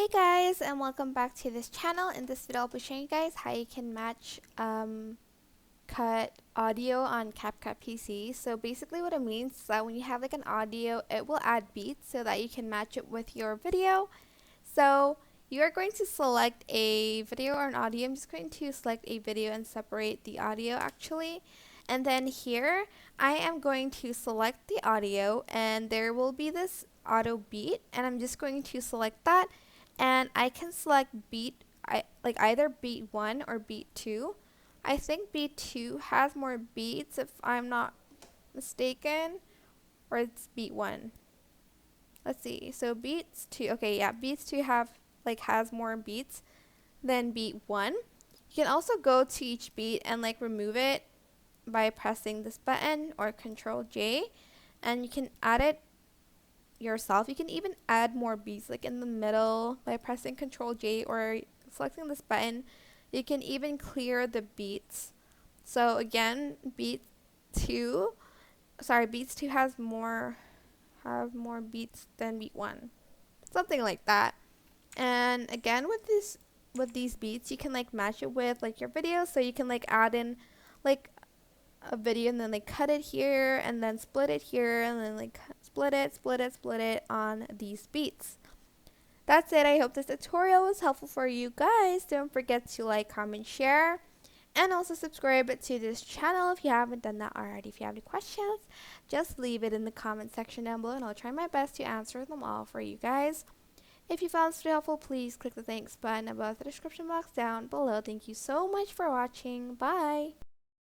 Hey guys, and welcome back to this channel. In this video I'll be showing you guys how you can match cut audio on CapCut PC. So basically what it means is that when you have like an audio, it will add beats so that you can match it with your video. So you are going to select a video or an audio. I'm just going to select a video and separate the audio actually. And then here I am going to select the audio and there will be this auto beat and I'm just going to select that, and I can select beat like either beat 1 or beat 2. I think beat 2 has more beats if I'm not mistaken, or it's beat 1. Let's see. So beats 2. Okay, yeah, beats 2 has more beats than beat 1. You can also go to each beat and like remove it by pressing this button or Control J, and you can add it yourself. You can even add more beats like in the middle by pressing Control J or selecting this button. You can even clear the beats. So again, beats 2 has more beats than beat 1. Something like that. And again with these beats you can like match it with like your video, so you can like add in like a video and then like cut it here and then split it here and then like split it on these beats. That's it. I hope this tutorial was helpful for you guys. Don't forget to like, comment, share, and also subscribe to this channel if you haven't done that already. If you have any questions, just leave it in the comment section down below and I'll try my best to answer them all for you guys. If you found this video helpful, please click the thanks button above the description box down below. Thank you so much for watching. Bye!